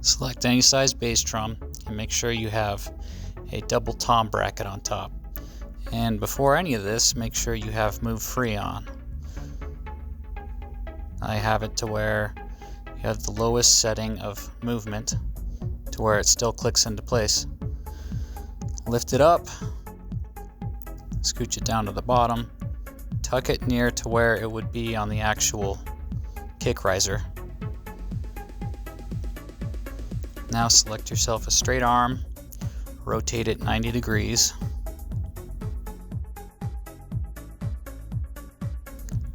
Select any size bass drum and make sure you have a double tom bracket on top. And before any of this, make sure you have move free on. I have it to where you have the lowest setting of movement to where it still clicks into place. Lift it up, scooch it down to the bottom, tuck it near to where it would be on the actual kick riser. Now select yourself a straight arm, rotate it 90 degrees,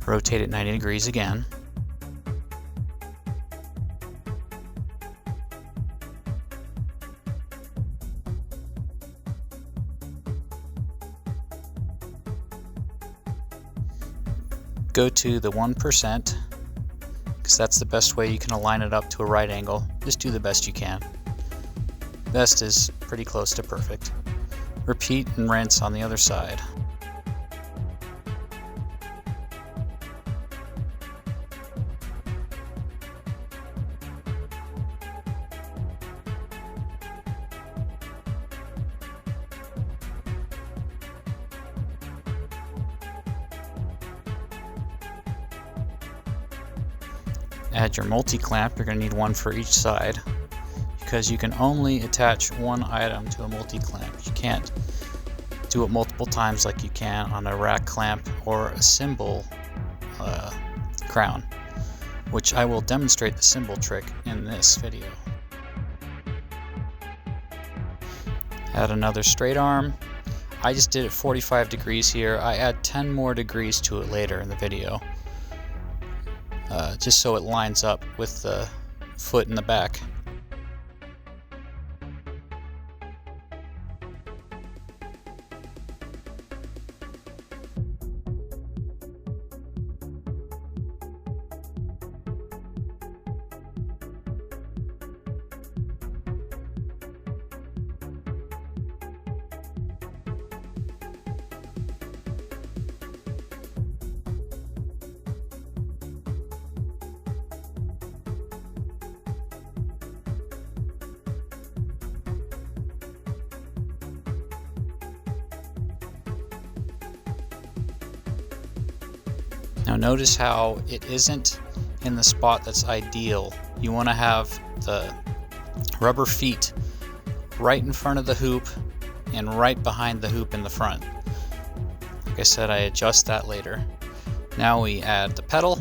rotate it 90 degrees again, go to the 1%, because that's the best way you can align it up to a right angle. Just do the best you can. Best is pretty close to perfect. Repeat and rinse on the other side. Add your multi-clamp. You're going to need one for each side because you can only attach one item to a multi-clamp. You can't do it multiple times like you can on a rack clamp or a cymbal crown, which I will demonstrate the cymbal trick in this video. Add another straight arm. I just did it 45 degrees here. I add 10 more degrees to it later in the video. Just so it lines up with the foot in the back. Now notice how it isn't in the spot that's ideal. You want to have the rubber feet right in front of the hoop and right behind the hoop in the front. Like I said, I adjust that later. Now we add the pedal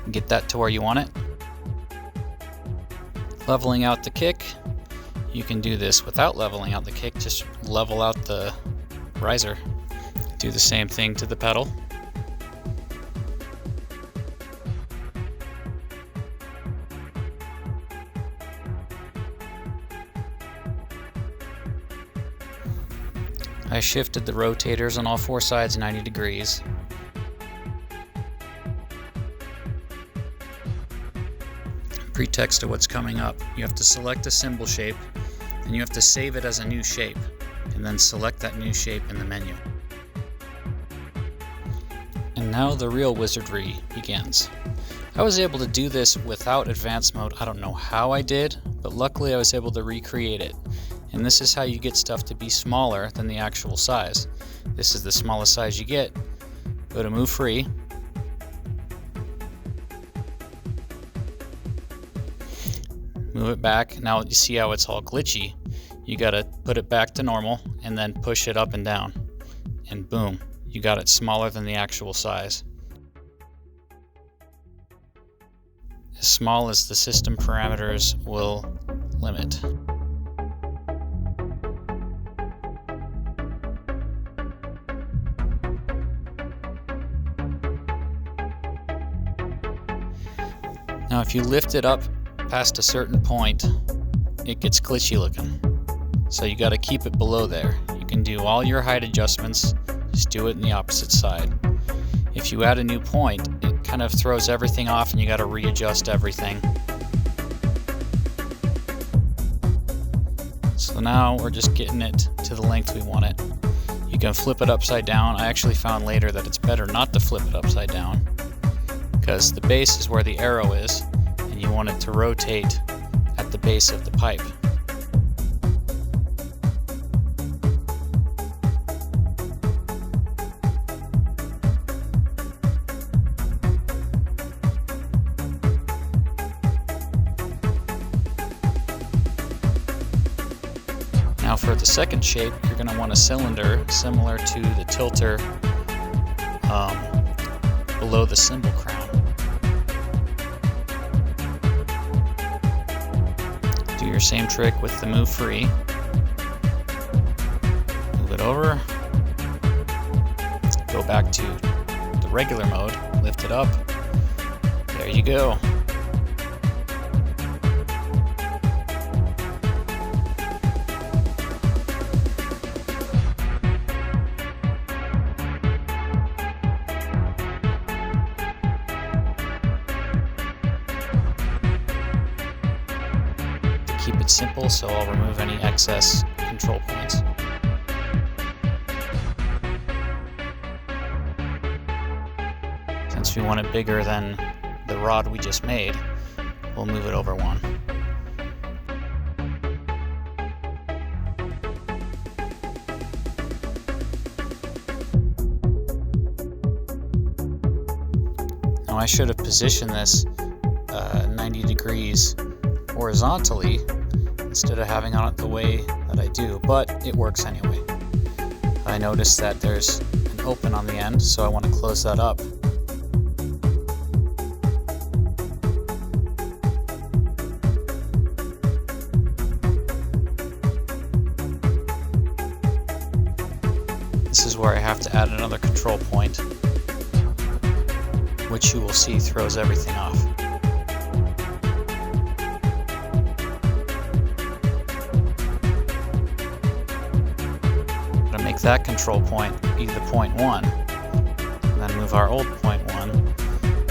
and get that to where you want it. Leveling out the kick. You can do this without leveling out the kick, just level out the riser. Do the same thing to the pedal. I shifted the rotators on all four sides 90 degrees. Pretext to what's coming up. You have to select a cymbal shape, and you have to save it as a new shape, and then select that new shape in the menu. And now the real wizardry begins. I was able to do this without advanced mode. I don't know how I did, but luckily I was able to recreate it. And this is how you get stuff to be smaller than the actual size. This is the smallest size you get. Go to move free. Move it back. Now you see how it's all glitchy. You gotta put it back to normal and then push it up and down. And boom, you got it smaller than the actual size. As small as the system parameters will limit. Now if you lift it up past a certain point, it gets glitchy looking. So you got to keep it below there. You can do all your height adjustments, just do it in the opposite side. If you add a new point, it kind of throws everything off and you got to readjust everything. So now we're just getting it to the length we want it. You can flip it upside down. I actually found later that it's better not to flip it upside down, because the base is where the arrow is and you want it to rotate at the base of the pipe. Now for the second shape, you're going to want a cylinder similar to the tilter below the cymbal crown. Do your same trick with the move free. Move it over. Go back to the regular mode, lift it up. There you go. Keep it simple, so I'll remove any excess control points. Since we want it bigger than the rod we just made, we'll move it over one. Now I should have positioned this 90 degrees horizontally instead of having on it the way that I do, but it works anyway. I noticed that there's an open on the end, so I want to close that up. This is where I have to add another control point, which you will see throws everything off. Make that control point be the point 1, and then move our old point 1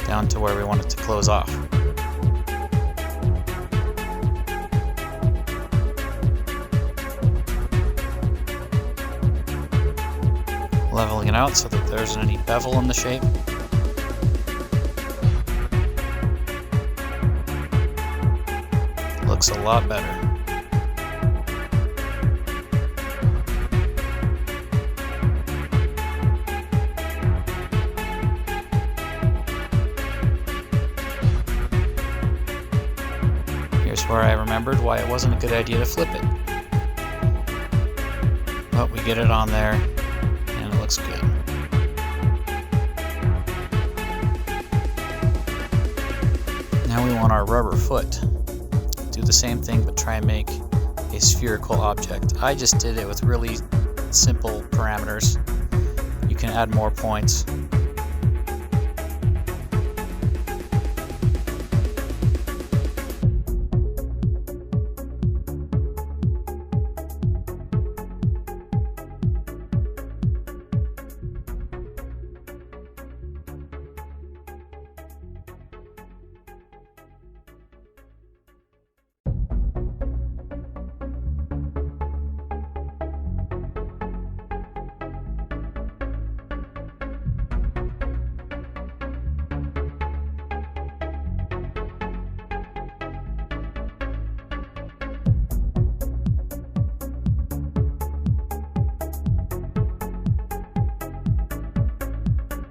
down to where we want it to close off. Leveling it out so that there isn't any bevel in the shape. Looks a lot better. Here's where I remembered why it wasn't a good idea to flip it. But we get it on there, and it looks good. Now we want our rubber foot. Do the same thing, but try and make a spherical object. I just did it with really simple parameters. You can add more points.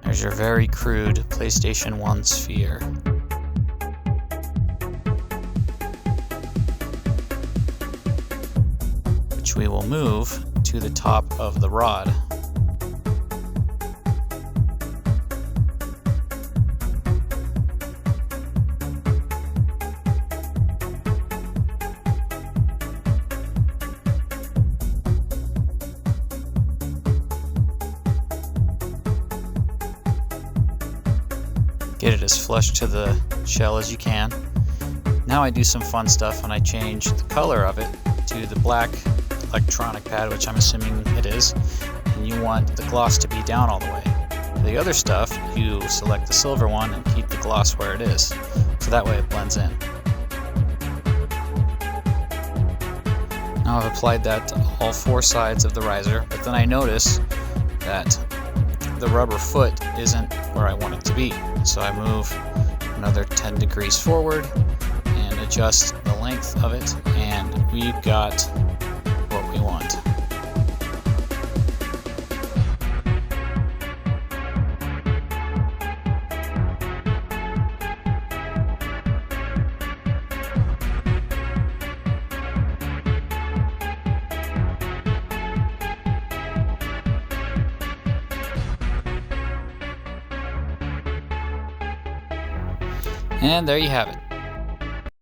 There's your very crude PlayStation 1 sphere. Which we will move to the top of the rod. Get it as flush to the shell as you can. Now I do some fun stuff and I change the color of it to the black electronic pad, which I'm assuming it is, and you want the gloss to be down all the way. For the other stuff, you select the silver one and keep the gloss where it is, so that way it blends in. Now I've applied that to all 4 sides of the riser, but then I notice that the rubber foot isn't where I want it to be. So I move another 10 degrees forward and adjust the length of it, and we've got what we want. And there you have it.